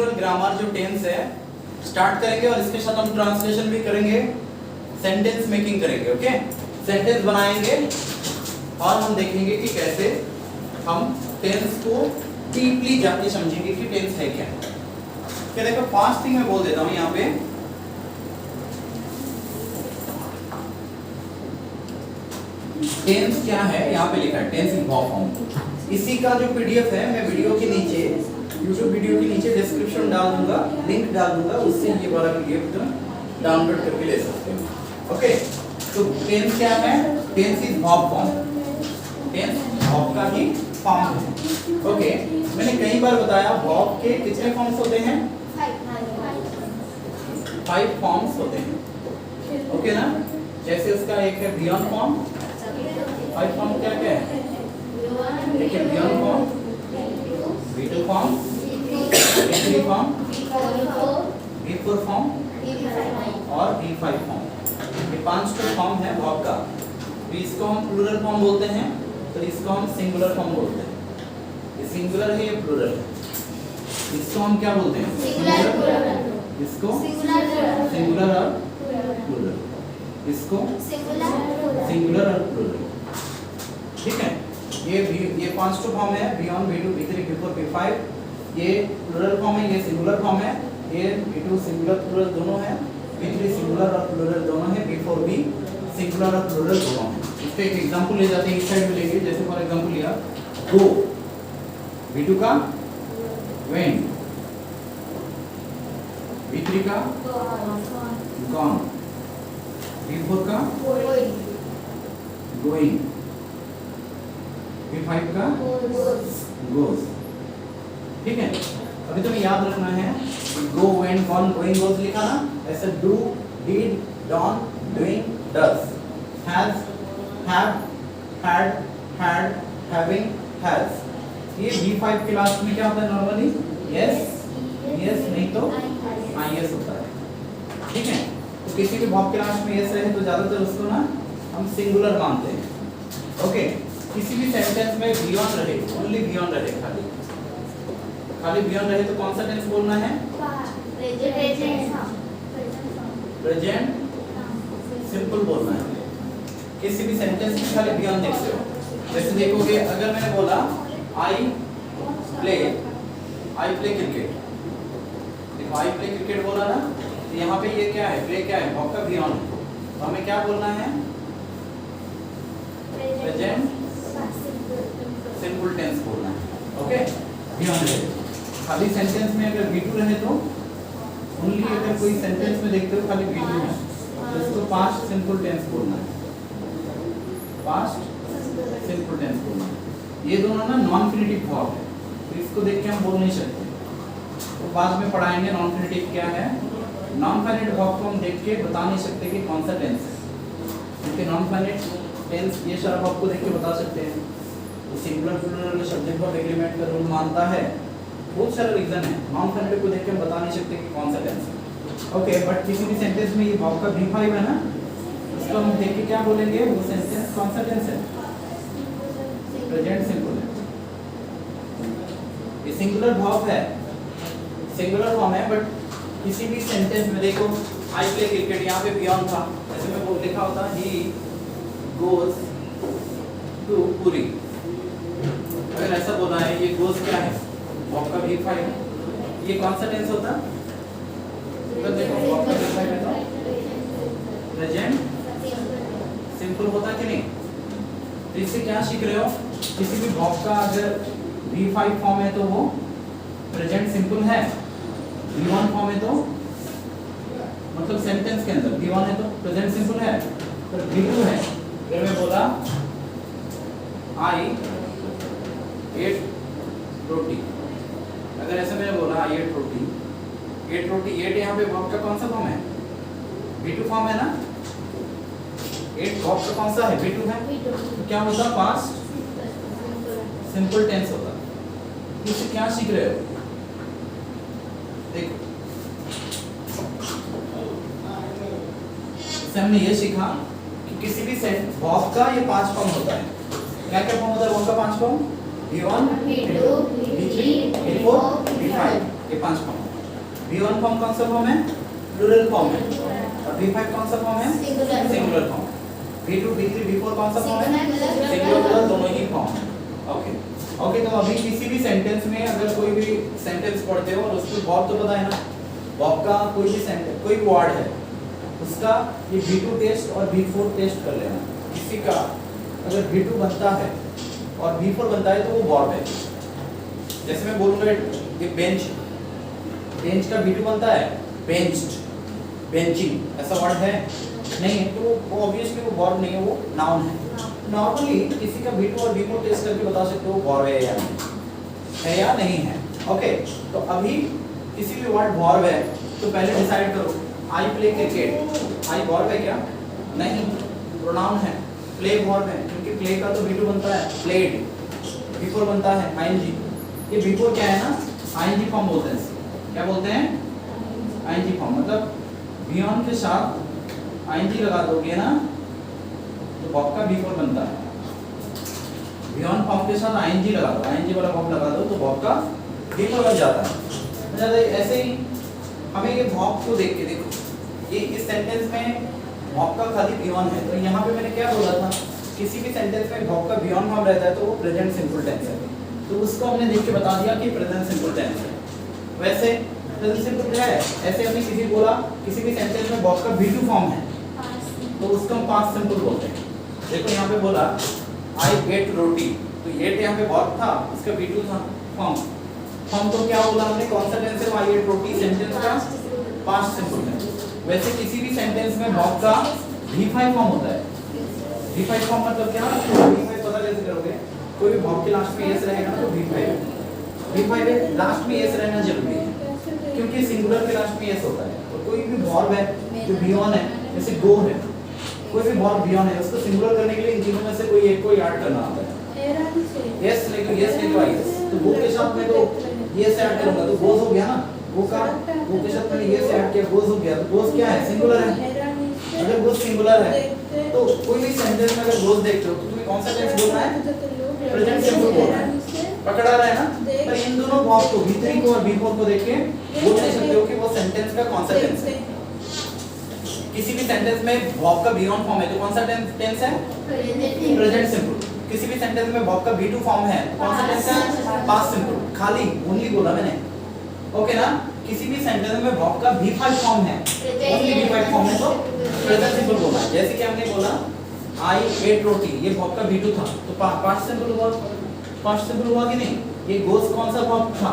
Natural grammar जो tense है start करेंगे और इसके साथ हम ट्रांसलेशन भी करेंगे, सेंटेंस मेकिंग करेंगे। ओके, सेंटेंस बनाएंगे और हम देखेंगे कि कैसे हम टेंस को डीपली जाके समझेंगे कि टेंस है क्या। क्या देखो, फर्स्ट थिंग मैं बोल देता हूं यहाँ पे, टेंस क्या है। यहाँ पे लिखा है टेंस इन वर्ब फॉर्म। इसी का जो पीडीएफ है मैं वीडियो के नीचे, यूट्यूब वीडियो के नीचे डिस्क्रिप्शन डाल दूंगा, लिंक डाल दूंगा, उससे ये वाला पीडीएफ डाउनलोड करके ले सकते हो। ओके, तो टेंस क्या है? Tense is verb form. Tense verb का ही फॉर्म है। ओके, मैंने कई बार बताया वर्ब के कितने फॉर्म्स होते हैं? 5 फॉर्म्स होते हैं। ओके ना, जैसे उसका एक है बियॉन्ड फॉर्म। 5 फॉर्म क्या क्या है? एक है beyond form, V2 form, V3 form, V4 form और V5 फॉर्म। ये 5 फॉर्म है वर्ब का। तो इसको हम प्लूरल फॉर्म बोलते हैं, तो इसको हम सिंगुलर फॉर्म बोलते हैं। ये सिंगुलर है, ये प्लूरल है। इसको हम क्या बोलते हैं? सिंगुलर। इसको सिंगुलर और प्लूरल। इसको सिंगुलर और प्लूरल। ठीक है, ये 5 फॉर्म है, beyond, V2, V3, V4, V5। ये प्लूरल फॉर्म है, ये सिंगुलर फॉर्म है। ये V2 सिंगुलर प्लूरल दोनों है, V3 सिंगुलर और प्लूरल दोनों है, V4 भी सिंगुलर और प्लूरल दोनों है। इसका एक एग्जांपल ले जाते हैं, इस साइड में लेंगे। जैसे फॉर एग्जांपल लिया गो, V2 का वेंट, V3 का गॉन, V4 का गोइंग, V5 का गोज। ठीक है, अभी तुम्हें याद रखना है go, went, gone, going, goes लिखा ना, ऐसे do, did, done, doing, does, has, have, had, had, having, has. ये V5 के लास्ट में क्या होता है नॉर्मली? यस, यस नहीं तो यस होता है। ठीक है, तो किसी भी वर्ब के लास्ट में यस रहे तो ज्यादातर उसको ना हम सिंगुलर मानते हैं। ओके, किसी भी सेंटेंस में बियॉन्ड रहे, ओनली बियॉन्ड रहे, खाली बियॉन्ड रहे तो कौन सा टेंस बोलना है? प्रेजेंट सिंपल बोलना है। किसी भी सेंटेंस में खाली बियॉन्ड देखते हो। जैसे देखोगे, अगर मैंने बोला आई प्ले क्रिकेट, देखो आई प्ले क्रिकेट बोला ना, तो यहाँ पे ये क्या है? प्ले क्या है? वर्ब का बियॉन्ड। तो हमें क्या बोलना है? प्रेजेंट सिंपल टेंस बोलना है। ओके, बियॉन्ड रहे। खाली सेंटेंस में अगर V2 रहे तो ओनली, अगर कोई सेंटेंस में देखते हो खाली V2 है तो इसको पास्ट सिंपल टेंस बोलना है। पास्ट सिंपल टेंस बोलना है। ये दोनों ना नॉन फिनिटिव वर्ब है, तो इसको देख के हम बोल नहीं सकते। तो बाद में पढ़ाएंगे नॉन फिनिटिव क्या है। नॉन फाइनाइट वर्ब को हम देख के बता नहीं सकते कि कौन सा टेंस है, क्योंकि नॉन फाइनाइट टेंस ये सारा वर्ब को देख के बता सकते हैं। तो singular plural subject verb agreement का रूल मानता है, बहुत सारे रीजन है। नॉन फाइनाइट को देख के हम बता नहीं सकते कि कौन सा टेंस है। ओके, बट किसी भी सेंटेंस में ये वर्ब का V5 है ना, उसको हम देख के क्या बोलेंगे? वो सेंटेंस कौन सा टेंस है? प्रेजेंट सिंपल है। ये सिंगुलर वर्ब है, सिंगुलर फॉर्म है, बट किसी भी सेंटेंस में देखो आई प्ले क्रिकेट, यहाँ पे बियॉन्ड था, ऐसे में वो लिखा होता ही गोज टू पुरी। अगर ऐसा बोला है, ये गोज क्या है? वर्ब का V5 है। ये कौन सा टेंस होता? तो देखो वर्ब का V5 है तो प्रेजेंट सिंपल होता कि नहीं? तो इससे क्या सीख रहे हो? किसी भी वर्ब का अगर V5 फॉर्म है तो वो प्रेजेंट सिंपल है, V1 फॉर्म है तो मतलब सेंटेंस के अंदर V1 है तो प्रेजेंट सिंपल है, पर V2 है। अगर मैं बोला आई एट रोटी, अगर ऐसे मैंने बोला आई एट रोटी, एट यहाँ पे वर्ब का कौन सा फॉर्म है? V2 फॉर्म है ना। एट वर्ब का कौन सा है? V2 है। तो क्या होता? पास्ट सिंपल टेंस होता। इससे क्या सीख रहे हो? देखो, इससे हमने ये सीखा कि किसी भी वर्ब का ये 5 फॉर्म होता है। क्या क्या फॉर्म होता है वर्ब का? 5 form, V1, V2, V3, V4, V5, ये 5 फॉर्म। V1 फॉर्म कौन सा फॉर्म है? प्लूरल फॉर्म है। और V5 कौन सा फॉर्म है? Singular form. V2 V3 V4 कौन सा फॉर्म है? सिंगुलर प्लस दोनों ही फॉर्म है। ओके ओके, तो अभी किसी भी सेंटेंस में अगर कोई भी सेंटेंस पढ़ते हो और उसमें वर्ब तो पता है ना, वर्ब का कोई भी सेंटेंस कोई वर्ड है उसका ये V2 टेस्ट और V4 टेस्ट कर लेना। किसी का अगर V2 बनता है और V4 बनता है तो वो वर्ब है। जैसे मैं बोलूंगा ये बेंच, बेंच का V2 बनता है बेंच्ड, बेंचिंग, ऐसा वर्ड है नहीं है, तो वो ऑब्वियसली वो वर्ब नहीं है, वो नाउन है। नॉर्मली किसी का V2 और V4 टेस्ट करके बता सकते हो वर्ब है या नहीं है, या नहीं है। ओके, तो अभी किसी भी वर्ड वर्ब है तो पहले डिसाइड करो, I play cricket, I verb है क्या? नहीं, प्रोनाउन है। प्ले वर्ब है क्योंकि प्ले का तो V2 बनता है प्लेड, V4 बनता है आईएनजी। ये V4 क्या है ना, आईएनजी फॉर्म बोलते हैं। क्या बोलते हैं? आईएनजी फॉर्म, मतलब बियॉन्ड के साथ आईएनजी लगा दोगे ना तो वर्ब का V4 बनता है। बियॉन्ड फॉर्म के साथ आईएनजी लगा दो, आईएनजी वाला वर्ब लगा दो तो वर्ब का V4 बन जाता है। मतलब ऐसे ही हमें ये वर्ब को देख के देखो, ये इस सेंटेंस में वर्ब का खाली बियॉन्ड है, तो यहाँ पे मैंने क्या बोला था, किसी भी सेंटेंस में वर्ब का बियॉन्ड फॉर्म रहता है तो वो प्रेजेंट सिंपल टेंस है। तो उसको हमने देख के बता दिया कि प्रेजेंट सिंपल टेंस है। वैसे प्रेजेंट सिंपल क्या है? ऐसे हमने किसी बोला किसी भी सेंटेंस में वर्ब का V2 फॉर्म है तो उसको हम पास्ट सिंपल बोलते हैं। देखो यहाँ पे बोला आई एट रोटी, तो एट यहाँ पे वर्ब था, इसका V2 था फॉर्म तो क्या बोला हमने, कौन सा टेंस है? आई एट रोटी, सेंटेंस का पास्ट सिंपल है। वैसे किसी भी सेंटेंस में वर्ब का V5 फॉर्म होता है। V5 फॉर्म मतलब क्या? V5 पता कैसे करोगे? कोई भी वर्ब के लास्ट में एस रहेगा ना तो V5 है, लास्ट में एस रहना जरूरी है क्योंकि सिंगुलर के लास्ट में एस होता है। और कोई भी वर्ब है जो बियॉन्ड है, जैसे गो है, कोई भी वर्ब बियॉन्ड है उसको सिंगुलर करने के लिए इन तीनों में से कोई एक को ऐड करना होता है। यस लेकिन यस नहीं तो आई, तो गो के साथ में तो ये से ऐड करूंगा तो गोज हो गया ना, गो का गो के साथ मैंने ये से ऐड किया, गोज हो गया। तो गोज क्या है? सिंगुलर है। अगर गोज सिंगुलर है तो कोई भी सेंटेंस में अगर गोज देखते हो तो तुम्हें कौन सा टेंस बोलना है? प्रेजेंट सिंपल बोलना है। पकड़ा रहा है ना? पर इन दोनों वर्ब को V3 को और V4 को देख के बोल नहीं सकते हो कि वो सेंटेंस का कौन सा टेंस है। किसी भी सेंटेंस में वर्ब का बियॉन्ड फॉर्म है तो कौन सा टेंस है? Present simple. किसी भी सेंटेंस में वर्ब का V2 फॉर्म है कौन सा टेंस है? Past simple. खाली ओनली बोला मैंने, ओके ना? किसी भी सेंटेंस में वर्ब का V5 फॉर्म है, ओनली V5 फॉर्म है तो प्रेजेंट सिंपल बोलना है। जैसे कि हमने बोला आई एट रोटी, ये वर्ब का V2 था तो पास्ट सिंपल हुआ, पास्ट सिंपल हुआ कि नहीं? ये गोस कौन सा वर्ब था?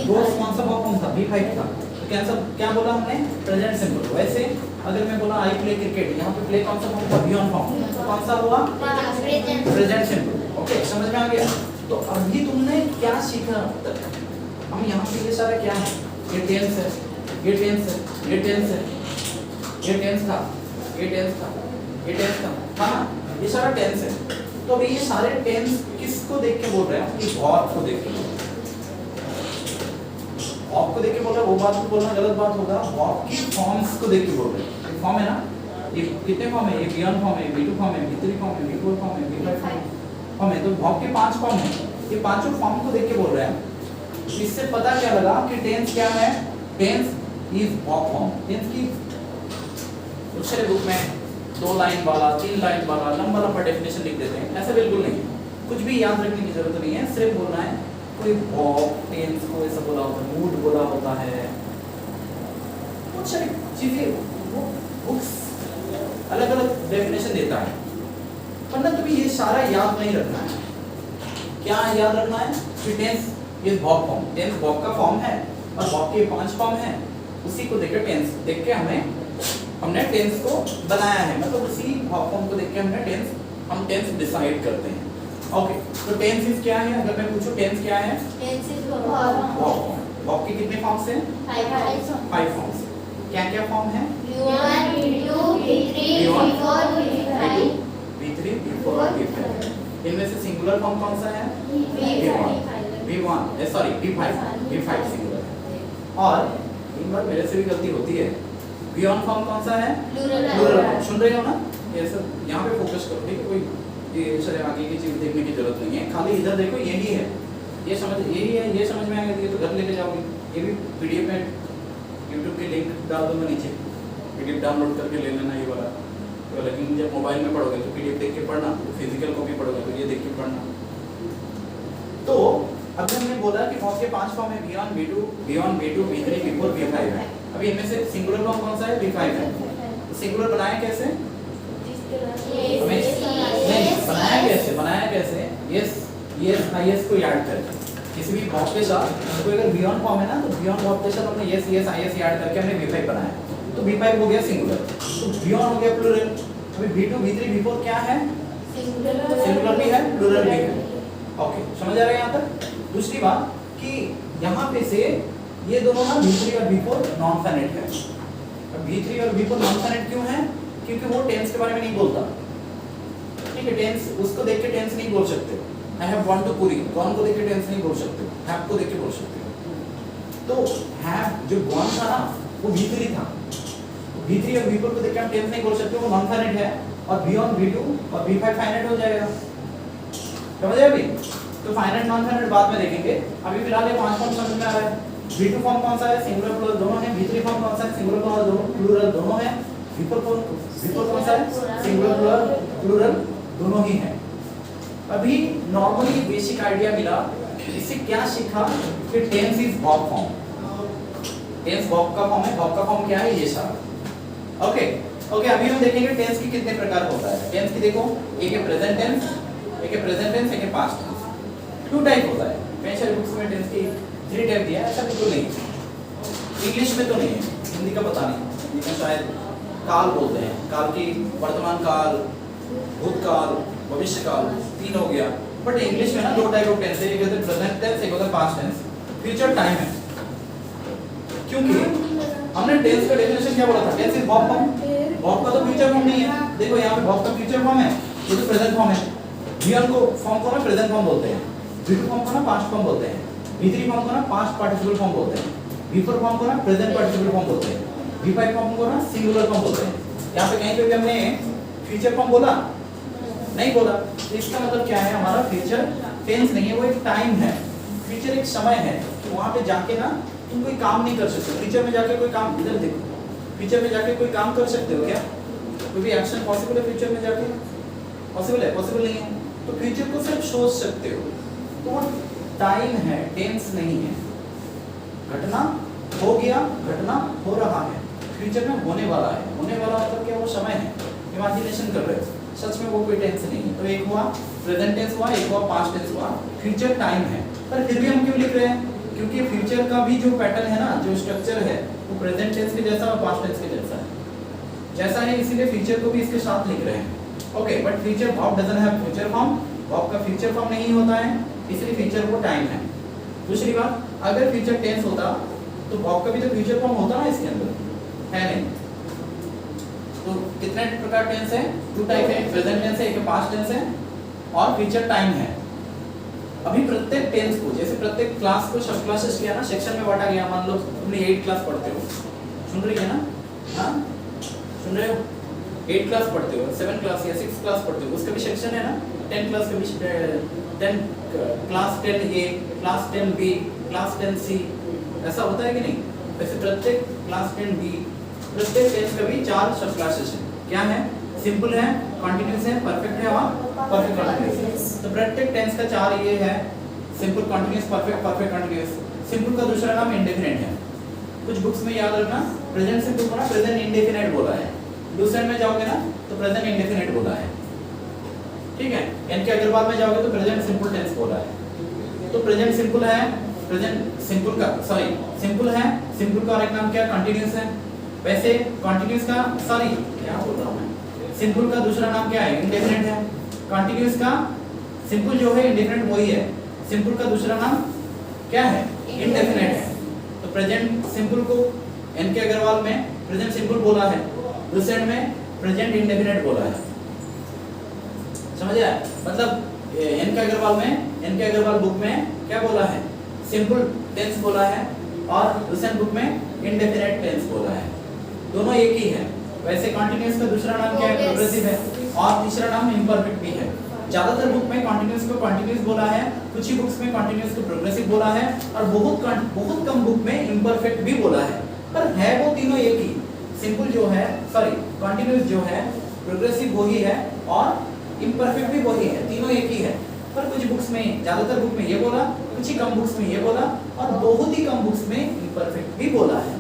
गोस कौन सा वर्ब था? V5 था, तो कैंसल क्या बोला हमने? Present simple. वैसे अगर मैं बोला आई प्ले क्रिकेट, यहाँ पे प्ले कौन सा फॉर्म था? बियॉन्ड फॉर्म, तो कौन सा हुआ? Present simple. ओके, समझ में आ गया? तो अभी तुमने क्या सीखा अब तक? हम यहाँ पे ये सारा क्या है? ये टेंस है, ये टेंस है, ये टेंस है, ये टेंस था, ये टेंस था, ये टेंस था ना? ये सारा टेंस है। तो अभी ये सारे टेंस किसको देख के बोल रहे हैं? ये वर्ब को देख के। वर्ब को देख के बोल रहे हैं, वो बात को बोलना गलत बात होगा। वर्ब की फॉर्म्स को देख के बोल रहे हैं। फॉर्म है ना, ये कितने फॉर्म है? ये बियॉन्ड फॉर्म है, V2 फॉर्म है, V3 फॉर्म है, V4 फॉर्म है, V5 फॉर्म है। तो वर्ब के 5 फॉर्म है, ये पांचों फॉर्म को देख के बोल रहे हैं। इससे पता क्या लगा कि टेंस क्या है? Tense is verb form. Tense की दूसरे बुक में 2 लाइन वाला, 3 लाइन वाला लंबा लंबा डेफिनेशन लिख देते हैं, ऐसा बिल्कुल नहीं है। कुछ भी याद रखने की जरूरत नहीं है, सिर्फ बोलना है कोई वर्ब टेंस को ऐसा बोला होता है, मूड बोला होता है, कुछ सारी चीजें वो बुक्स अलग अलग डेफिनेशन देता है, वरना तुम्हें ये सारा याद नहीं रखना है। क्या याद रखना है? कि tense is verb form, tense verb का फॉर्म है और वर्ब के 5 फॉर्म है, उसी को देख के टेंस देख के हमने टेंस को बनाया है, मतलब उसी वर्ब फॉर्म को देख के हम टेंस डिसाइड करते हैं। ओके, तो टेंस इज क्या है? अगर मैं पूछूं टेंस क्या है? Tense is verb. वर्ब के कितने फॉर्म्स हैं? 5 फॉर्म्स। क्या क्या फॉर्म है? V1 V2 V3 V4 V5 V3 V4 और V5। इनमें से सिंगुलर फॉर्म कौन सा है? V1 सॉरी V5 सिंगुलर है। और एक बार मेरे से भी गलती होती है, बियॉन्ड फॉर्म कौन सा है? प्लूरल। सुन रहे हो ना? ये सब यहाँ पे फोकस करो, ठीक है? कोई ये सारे आगे की चीज देखने की जरूरत नहीं है, खाली इधर देखो, यही है, ये समझ यही है, ये समझ में आएगा तो घर लेके जाओगे। ये भी PDF में यूट्यूब की लिंक डाल दूंगा नीचे, पीडीएफ डाउनलोड करके ले लेना ये वाला। तो लेकिन जब मोबाइल में पढ़ोगे तो पीडीएफ देख के पढ़ना, फिजिकल कॉपी पढ़ोगे तो ये देख के पढ़ना। तो अभी हमने बोला कि फॉर्म के 5 फॉर्म है, V1, V2, V3, V4, V5 है। अभी इनमें से सिंगुलर फॉर्म कौन सा है? V5 है। तो सिंगुलर बनाया कैसे? बनाया कैसे? yes को याद करके, किसी भी वर्ब के साथ कोई अगर V1 फॉर्म है ना तो V1 वर्ब के साथ हमने yes याद करके हमने V5 बनाया, तो V5 हो गया सिंगुलर। तो V1 हो गया प्लूरल। अभी V2, V3, V4 क्या है? सिंगुलर भी है, प्लूरल भी है। ओके, समझ आ रहा है यहाँ तक? दूसरी बात कि यहाँ पे से ये दोनों ना V3 और V4 नॉन फाइनाइट है। अब V3 और V4 नॉन फाइनाइट क्यों है? क्योंकि वो टेंस के बारे में नहीं बोलता। ठीक है, टेंस उसको देख के टेंस नहीं बोल सकते। I have gone to Puri, gone को देख के टेंस नहीं बोल सकते, हैव को देख के बोल सकते हो। तो हैव जो गॉन था ना वो V3 था, V3 और V4 को देख के हम टेंस नहीं बोल सकते, वो नॉन फाइनाइट है। और V1, V2 और V5 फाइनाइट हो जाएगा। समझ आया अभी? तो फाइनाइट नॉन फाइनाइट बाद में देखेंगे, अभी फिलहाल ये 5 फॉर्म समझ में आ रहा है। V2 फॉर्म कौन सा है? सिंगुलर प्लूरल दोनों है। V3 फॉर्म कौन सा है? सिंगुलर प्लूरल दोनों है। V4 कौन सा है? सिंगुलर प्लूरल दोनों ही है। अभी नॉर्मली बेसिक आइडिया मिला, इससे क्या सीखा कि tense is verb form. Tense verb का फॉर्म है, वर्ब का फॉर्म क्या है? ये सारा। ओके, अभी हम देखेंगे टेंस की कितने प्रकार होता है। टेंस की देखो, एक है प्रेजेंट टेंस, एक है पास्ट टेंस। 2 टाइप होता है। मेरे सारे बुक्स में टेंस की 3 टाइप दिया है, ऐसा बिल्कुल नहीं है। इंग्लिश में तो नहीं है, हिंदी का पता नहीं, हिंदी में शायद काल बोलते हैं, काल की वर्तमान काल, भूतकाल, भविष्य काल, 3 हो गया। बट इंग्लिश में ना 2 टाइप ऑफ टेंस है, एक होता है प्रेजेंट टेंस, एक होता है पास्ट टेंस। फ्यूचर टाइम है, क्योंकि हमने टेंस का डेफिनेशन क्या बोला था? Tense is verb form. Verb का तो फ्यूचर फॉर्म नहीं है। देखो यहाँ पे वर्ब का फ्यूचर फॉर्म है, ये तो प्रेजेंट फॉर्म है। V1 को फॉर्म को ना प्रेजेंट फॉर्म बोलते हैं, V2 फॉर्म को ना पास्ट फॉर्म बोलते हैं, V3 फॉर्म को ना पास्ट पार्टिसिपल फॉर्म बोलते हैं, V4 फॉर्म को ना प्रेजेंट पार्टिसिपल फॉर्म बोलते हैं, V5 फॉर्म को ना सिंगुलर फॉर्म बोलते हैं। यहाँ पे कहीं पे भी हमने फ्यूचर फॉर्म बोला नहीं बोला, तो इसका मतलब क्या है? हमारा फ्यूचर टेंस नहीं है, वो एक टाइम है। फ्यूचर एक समय है, वहाँ पे जाके ना तुम कोई काम नहीं कर सकते। फ्यूचर में जाके कोई काम, इधर देखो, फ्यूचर में जाके कोई काम कर सकते हो क्या? कोई भी एक्शन पॉसिबल है फ्यूचर में जाके? पॉसिबल है? पॉसिबल नहीं है। तो फ्यूचर को सिर्फ सोच सकते हो, तो वो टाइम है, टेंस नहीं है। घटना हो गया, घटना हो रहा है, फ्यूचर में होने वाला है। होने वाला मतलब क्या? वो समय है, इमेजिनेशन कर रहे हो, सच में वो कोई टेंस नहीं है। तो एक हुआ प्रेजेंट टेंस हुआ, एक हुआ पास्ट टेंस हुआ। फ्यूचर टाइम है, पर फिर भी हम क्यों लिख रहे हैं? क्योंकि फ्यूचर का भी जो पैटर्न है ना, जो स्ट्रक्चर है, वो प्रेजेंट टेंस के जैसा और पास्ट टेंस के जैसा है, इसीलिए फ्यूचर को भी इसके साथ लिख रहे हैं। Okay, but future verb doesn't have future form, verb का फ्यूचर फॉर्म नहीं होता है, इसलिए फ्यूचर वो टाइम है। दूसरी बात, अगर फ्यूचर टेंस होता तो वर्ब का भी तो फ्यूचर फॉर्म होता ना इसके अंदर, है नहीं? तो कितने प्रकार टेंस है? 2 टाइप है, प्रेजेंट टेंस है, एक पास्ट टेंस है और फ्यूचर टाइम है। अभी प्रत्येक टेंस को, जैसे प्रत्येक क्लास को सब क्लासेस किया ना, सेक्शन में बांटा गया। मान लो तुमने 8 क्लास पढ़ते हो, सुन रही है ना? हाँ, सुन रहे हो? 8 क्लास पढ़ते हो, 7 क्लास या 6 क्लास पढ़ते हो, उसका भी सेक्शन है ना। 10 क्लास का भी 10 class 10A, class 10B, class 10C, ऐसा होता है कि नहीं? वैसे प्रत्येक क्लास 10B, प्रत्येक टेंस का भी 4 सब क्लासेस हैं। क्या है? सिंपल है, कंटीन्यूअस है, परफेक्ट है और परफेक्ट कंटीन्यूअस। तो प्रत्येक टेंस का 4 ये है, simple, continuous, perfect, perfect continuous. Simple का दूसरा नाम इंडेफिनिट है। कुछ बुक्स में याद रखना, प्रेजेंट सिंपल को ना प्रेजेंट इंडेफिनिट बोला है, दूसरे में जाओगे ना तो प्रेजेंट इंडेफिनिट बोला है। ठीक है, एन के अग्रवाल में जाओगे तो प्रेजेंट सिंपल टेंस बोला है। तो प्रेजेंट सिंपल है, प्रेजेंट सिंपल का सिंपल है, सिंपल का और एक नाम क्या? कंटीन्यूअस है। वैसे कंटीन्यूअस का, क्या बोल रहा हूं मैं, सिंपल का दूसरा नाम क्या है? इंडेफिनिट है। कंटीन्यूअस का सिंपल जो है इंडेफिनिट वही है, सिंपल का दूसरा नाम क्या है? इंडेफिनिट है। तो प्रेजेंट सिंपल को एन के अग्रवाल में प्रेजेंट सिंपल बोला है, दूसरे में प्रेजेंट इंडेफिनिट बोला है। समझ आया? मतलब एन के अग्रवाल में, एन के अग्रवाल बुक में क्या बोला है? सिंपल टेंस बोला है और दूसरे बुक में इंडेफिनिट टेंस बोला है। दोनों एक ही है। वैसे कंटीन्यूअस का दूसरा नाम क्या है? प्रोग्रेसिव है और तीसरा नाम इम्परफेक्ट भी है। ज्यादातर बुक में कंटीन्यूअस को कंटीन्यूअस बोला है, कुछ ही बुक्स में कंटीन्यूअस को प्रोग्रेसिव बोला है और बहुत कम बुक में इम्परफेक्ट भी बोला है। पर है वो तीनों एक ही। सिंपल जो है, सॉरी कंटिन्यूअस जो है, प्रोग्रेसिव वही है और इम्परफेक्ट भी वही है, तीनों एक ही है। पर कुछ बुक्स में, ज्यादातर बुक में ये बोला, कुछ ही कम बुक्स में ये बोला और बहुत ही कम बुक्स में इम्परफेक्ट भी बोला है।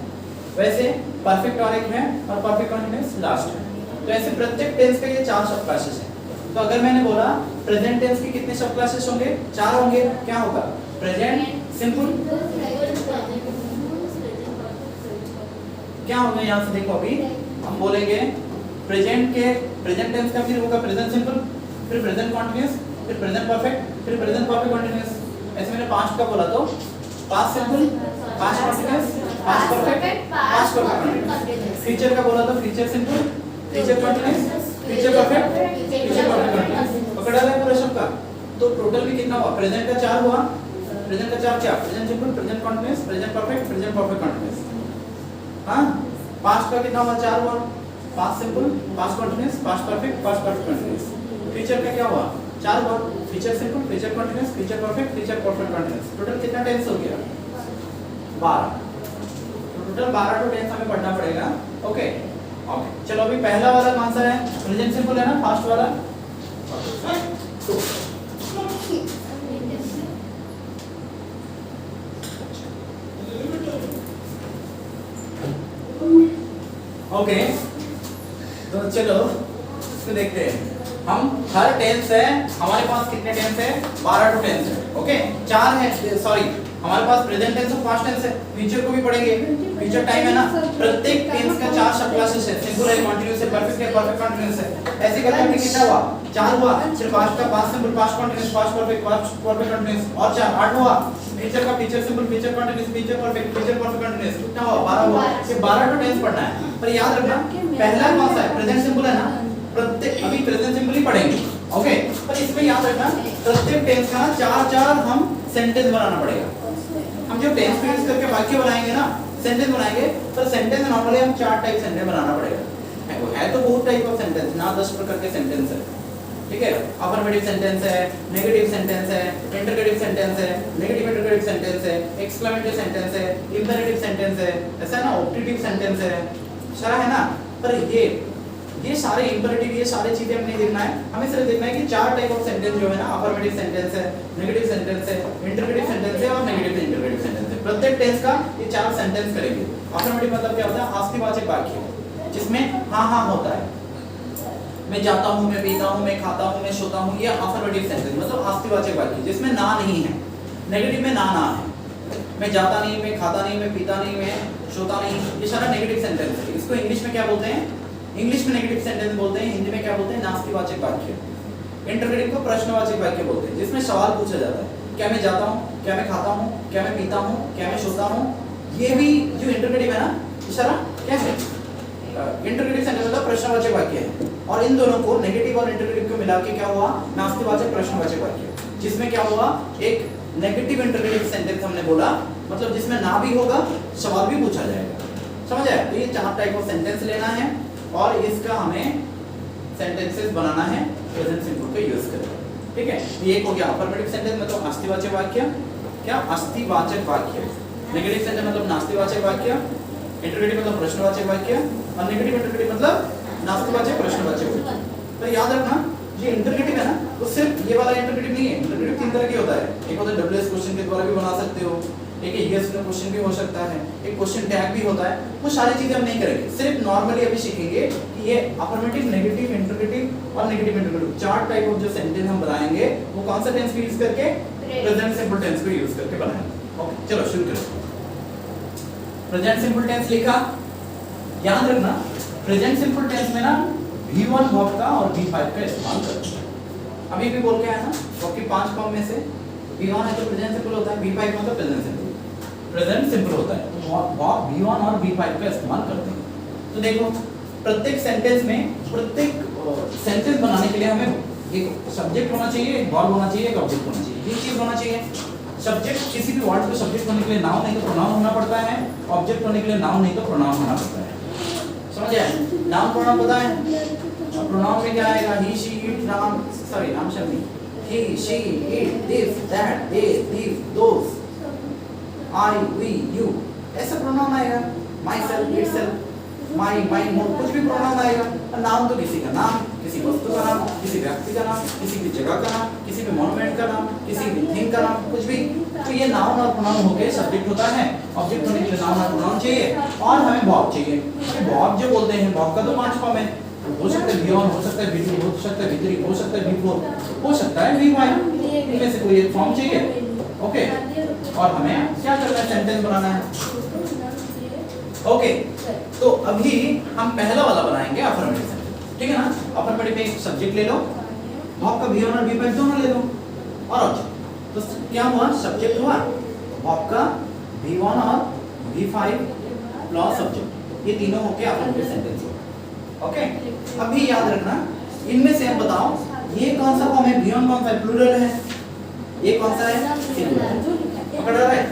वैसे परफेक्ट और एक है और परफेक्ट कंटीन्यूअस लास्ट है। तो ऐसे प्रत्येक टेंस के ये 4 सब क्लासेस हैं। तो अगर मैंने बोला प्रेजेंट टेंस के कितने सब क्लासेस होंगे? 4 होंगे। क्या होगा? प्रेजेंट सिंपल, क्या होगा यहाँ से देखो, अभी हम बोलेंगे प्रेजेंट के, प्रेजेंट टेंस का फिर होगा प्रेजेंट सिंपल, फिर प्रेजेंट कंटीन्यूअस, फिर प्रेजेंट परफेक्ट, फिर प्रेजेंट परफेक्ट कंटीन्यूअस। ऐसे मैंने 5 का बोला तो past simple, past continuous, past perfect, past perfect continuous. Future का बोला तो future simple, future continuous, future perfect, future perfect continuous. पकड़ा है पूरा शब्द का। तो टोटल भी कितना हुआ? प्रेजेंट का 4 हुआ। प्रेजेंट का 4 क्या? Present simple, present continuous, present perfect, present perfect continuous. हाँ, पास्ट का कितना हुआ? 4 हुआ। Past simple, past continuous, past perfect, past perfect continuous. Future का क्या हुआ? 4 हुआ। Future simple, future continuous, future perfect, future perfect continuous. Total कितना टेंस हो गया? 12। टोटल 12 टू टेंस हमें पढ़ना पड़ेगा। ओके ओके, चलो अभी पहला वाला कौन सा है? प्रेजेंट सिंपल है ना, फास्ट वाला। ओके तो चलो इसको देखते हैं। हम हर टेंस है, हमारे पास कितने टेंस है? 12 टू टेंस है। ओके, 4 है, सॉरी हमारे पास प्रेजेंट टेंस और पास्ट टेंस है। फ्यूचर को भी पढ़ेंगे, फ्यूचर टाइम है ना। प्रत्येक टेंस का 4 सब क्लासेस है, सिंपल है, कंटीन्यूअस है, परफेक्ट है, परफेक्ट कंटीन्यूअस है। ऐसे करके हमने कितना हुआ? 4 हुआ। फिर पास्ट का past simple, past continuous, past perfect, past perfect continuous और 4 8 हुआ। फ्यूचर का future simple, future continuous, future perfect, future perfect continuous कितना हुआ? 12 हुआ। ये 12 टू टेंस पढ़ना है। पर याद रखना पहला कौन सा है? प्रेजेंट सिंपल है ना। प्रत्येक अभी प्रेजेंट सिंपल ही पढ़ेंगे। ओके, पर इसमें याद रखना प्रत्येक टेंस का ना 4-4 हम सेंटेंस बनाना पड़ेगा। हम जो टेंस को यूज करके वाक्य बनाएंगे ना, सेंटेंस बनाएंगे, पर सेंटेंस नॉर्मली हम 4 टाइप सेंटेंस बनाना पड़ेगा। है तो बहुत टाइप ऑफ सेंटेंस ना, 10 प्रकार के सेंटेंस है। ठीक है, अफर्मेटिव सेंटेंस है, नेगेटिव सेंटेंस है, इंटरगेटिव सेंटेंस है, नेगेटिव इंटरगेटिव सेंटेंस है, एक्सक्लेमेटरी सेंटेंस है, इंपेरेटिव सेंटेंस है, ऐसा है ना, ऑप्टेटिव सेंटेंस है, सारा है ना। पर ये सारे इंपेरेटिव, ये सारी चीजें हमें नहीं देखना है। हमें सिर्फ देखना है कि 4 टाइप ऑफ सेंटेंस जो है ना, अफर्मेटिव सेंटेंस है, नेगेटिव सेंटेंस है, इंटरगेटिव सेंटेंस है और नेगेटिव इंटरगेटिव सेंटेंस है। प्रत्येक टेंस का ये 4 सेंटेंस करेंगे। अफर्मेटिव मतलब क्या होता है? आस्तिवाचक वाक्य, जिसमें हाँ हाँ होता है। मैं जाता हूँ, मैं पीता हूँ, मैं खाता हूँ, मैं सोता हूँ, ये अफर्मेटिव सेंटेंस मतलब आस्तिवाचक वाक्य, जिसमें ना नहीं है। नेगेटिव में ना ना है। मैं जाता नहीं, मैं खाता नहीं, मैं पीता नहीं, मैं सोता नहीं, ये सारा नेगेटिव सेंटेंस है। इसको इंग्लिश में क्या बोलते हैं? इंग्लिश में नेगेटिव सेंटेंस बोलते हैं, हिंदी में क्या बोलते हैं? नास्तिवाचक वाक्य। इंटरगेटिव को प्रश्नवाचक वाक्य बोलते हैं, जिसमें सवाल पूछा जाता है। क्या मैं जाता हूँ, क्या मैं खाता हूँ, क्या मैं पीता हूँ, क्या मैं सोता हूँ। ये भी जो इंटरगेटिव है ना, ये सारा क्या है? इंटरगेटिव सेंटेंस मतलब प्रश्नवाचक वाक्य है। और इन दोनों को, नेगेटिव और इंटरगेटिव को मिला के क्या हुआ? नास्तिवाचक प्रश्नवाचक वाक्य, जिसमें क्या हुआ? एक नेगेटिव इंटरगेटिव सेंटेंस हमने बोला, मतलब जिसमें ना भी होगा, सवाल भी पूछा जाएगा। समझ आया? तो ये 4 टाइप ऑफ सेंटेंस लेना है और इसका हमें सेंटेंसेस बनाना है प्रेजेंट सिंपल का यूज करके। ठीक है, ये एक हो गया अफर्मेटिव सेंटेंस मतलब आस्तिवाचक वाक्य, क्या आस्तिवाचक वाक्य। नेगेटिव सेंटेंस मतलब नास्तिवाचक वाक्य, इंटरगेटिव मतलब प्रश्नवाचक वाक्य और नेगेटिव इंटरगेटिव मतलब नास्तिवाचक प्रश्नवाचक वाक्य। तो याद रखना ये इंटरगेटिव है ना, तो सिर्फ ये वाला इंटरगेटिव नहीं है। इंटरगेटिव 3 तरह के होता है। एक होता है डब्ल्यूएस क्वेश्चन के द्वारा भी बना सकते हो, एक यस नो क्वेश्चन भी हो सकता है, एक क्वेश्चन टैग भी होता है। वो सारी चीजें हम नहीं करेंगे, सिर्फ नॉर्मली अभी सीखेंगे कि ये अफर्मेटिव, नेगेटिव, इंटरगेटिव और नेगेटिव इंटरगेटिव 4 टाइप ऑफ जो सेंटेंस हम बनाएंगे वो कौन सा टेंस को यूज करके? प्रेजेंट सिंपल टेंस को यूज करके बनाएंगे। ओके चलो शुरू करें। प्रेजेंट सिंपल टेंस लिखा, याद रखना प्रेजेंट सिंपल टेंस में ना V1 वर्ब का और V5 का इस्तेमाल करते हैं। अभी भी बोल के आया ना, वर्ब की 5 फॉर्म में से V1 है तो प्रेजेंट सिंपल होता है, V5 मतलब प्रेजेंट सिंपल, प्रेजेंट सिंपल होता है। तो वर्ब V1 और V5 का इस्तेमाल करते हैं। तो देखो प्रत्येक सेंटेंस में, प्रत्येक सेंटेंस बनाने के लिए हमें एक सब्जेक्ट होना चाहिए, एक वर्ब होना चाहिए, एक ऑब्जेक्ट होना चाहिए। ये चीज होना चाहिए। सब्जेक्ट किसी भी वर्ड को सब्जेक्ट होने के लिए नाउन नहीं तो प्रोनाउन होना पड़ता है, ऑब्जेक्ट होने के लिए नाउन नहीं तो प्रोनाउन होना पड़ता है। समझ आया? नाउन प्रोनाउन पता है? प्रोनाउन में क्या आएगा? ही, शी, इट, नाम, सॉरी नाम शब्द नहीं, he, she, it, this, that, they, these, those, I, we, you. ऐसा प्रोनाउन आएगा, myself, itself, my, my more, कुछ भी प्रोनाउन आएगा। नाम तो किसी का नाम, किसी वस्तु का नाम, किसी व्यक्ति का नाम, किसी भी जगह का नाम, किसी भी मॉन्यूमेंट का नाम, किसी भी थिंग का नाम, कुछ भी। तो ये नाउन और प्रोनाउन होके सब्जेक्ट होता है। ऑब्जेक्ट होने के लिए नाउन और प्रोनाउन चाहिए और हमें वर्ब चाहिए। वर्ब जो बोलते हैं, वर्ब का तो 5 फॉर्म है, हो सकता है बियॉन्ड, हो सकता है बिटवीन, हो सकता है बिटवीन, हो सकता है बिफोर, हो सकता है बीवाइल, इनमें से कोई एक फॉर्म चाहिए। ओके, और हमें क्या करना है, सेंटेंस बनाना है। ओके, तो अभी हम पहला वाला बनाएंगे अफर्मेटिव सेंटेंस, ठीक है ना। अफर्मेटिव में एक सब्जेक्ट ले लो, वर्ब का वी1 और वी5 दोनों ले लो और ऑब्जेक्ट। तो क्या हुआ, सब्जेक्ट हुआ, वर्ब का वी1 और वी5 प्लस सब्जेक्ट, ये तीनों होके अफर्मेटिव सेंटेंस हुआ। ओके, अभी याद रखना, इनमें से हम बताओ ये कौन सा फॉर्म है, वी1 कौन सा है, प्लूरल है, ये कौन सा है, सिंगुलर। पकड़ रहा है।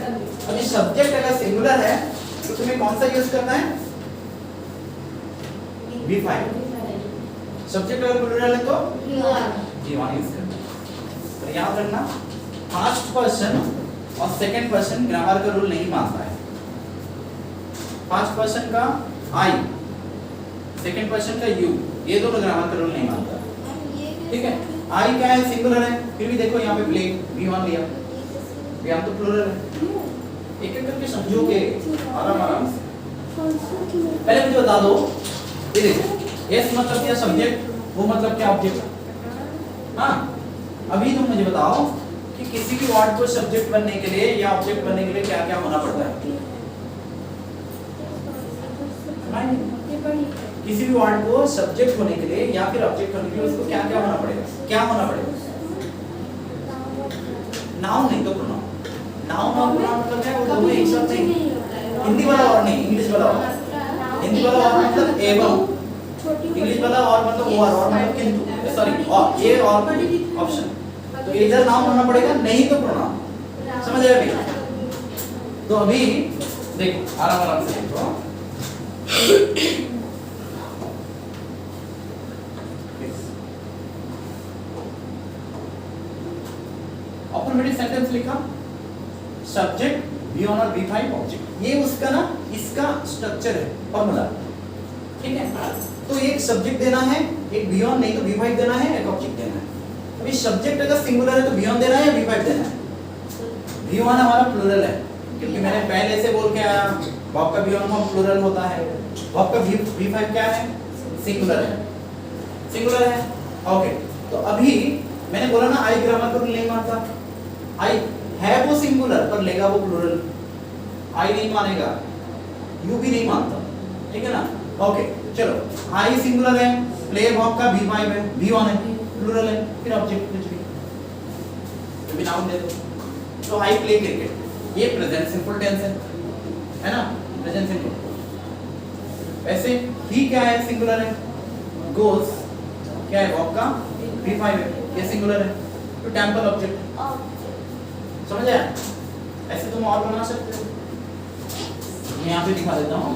अब ये सब्जेक्ट अगर सिंगुलर है तो तुम्हें कौन सा यूज करना है, V5। सब्जेक्ट अगर प्लूरल है तो V1 यूज करना है। तो याद रखना, फर्स्ट पर्सन और सेकंड पर्सन ग्रामर का रूल नहीं मानता है। फर्स्ट पर्सन का I, सेकंड पर्सन का you, ये दोनों ग्रामर का रूल नहीं मानता। ठीक है, I क्या है, सिंगुलर है, फिर भी देखो यहाँ पे प्ले V1 लिया, V1 तो प्लूरल है। एक एक करके समझोगे आराम आराम से। पहले मुझे बता दो, ये देखो, एस मतलब क्या सब्जेक्ट, वो मतलब क्या ऑब्जेक्ट। हाँ, अभी तुम मुझे बताओ कि किसी भी वर्ड को सब्जेक्ट बनने के लिए या ऑब्जेक्ट बनने के लिए क्या क्या होना पड़ता है। किसी भी वर्ड को सब्जेक्ट होने के लिए या फिर ऑब्जेक्ट होने के लिए उसको क्या क्या होना पड़ेगा, क्या होना पड़ेगा, नाउन नहीं तो प्रोनाउन। नाउन और प्रोनाउन मतलब है वो दोनों एक साथ नहीं, हिंदी वाला और नहीं, इंग्लिश वाला और। हिंदी वाला और मतलब एवं, इंग्लिश वाला और मतलब और मतलब किंतु, सॉरी और, ये और ऑप्शन। तो इधर नाउन होना पड़ेगा, नहीं तो प्रोनाउन। समझ आया भैया? तो अभी देखो आराम आराम से देखो। अफर्मेटिव सेंटेंस लिखा, सब्जेक्ट V1 और V5 ऑब्जेक्ट, ये उसका ना, इसका स्ट्रक्चर है, फॉर्मूला। ठीक है, तो एक सब्जेक्ट देना है, एक V1 नहीं तो V5 देना है, एक ऑब्जेक्ट देना है। अभी सब्जेक्ट अगर सिंगुलर है तो V1 देना है या V5 देना है। V1 हमारा प्लूरल है, क्योंकि मैंने पहले से बोल के आया, वर्ब का V1 फॉर्म प्लूरल होता है, वर्ब का V5 क्या है, सिंगुलर है, सिंगुलर है। ओके, तो अभी मैंने बोला ना आई ग्रामर को नहीं मानता, आई है वो सिंगुलर पर लेगा वो प्लूरल, आई नहीं मानेगा, यू भी नहीं मानता, ठीक है ना। ओके, चलो, आई सिंगुलर है, प्ले वर्ब का V5 है, V1 है, प्लूरल है, फिर ऑब्जेक्ट कुछ भी, तो भी नाउन दे दो। तो आई प्ले क्रिकेट, ये प्रेजेंट सिंपल टेंस है ना, प्रेजेंट सिंपल। वैसे ही क्या है, सिंगुलर है, गोस क्या है, वर्ब का V5 है, ये सिंगुलर है, तो टेंपल ऑब्जेक्ट। समझ आया? ऐसे तुम और बना सकते हो, मैं यहाँ पे दिखा देता हूँ।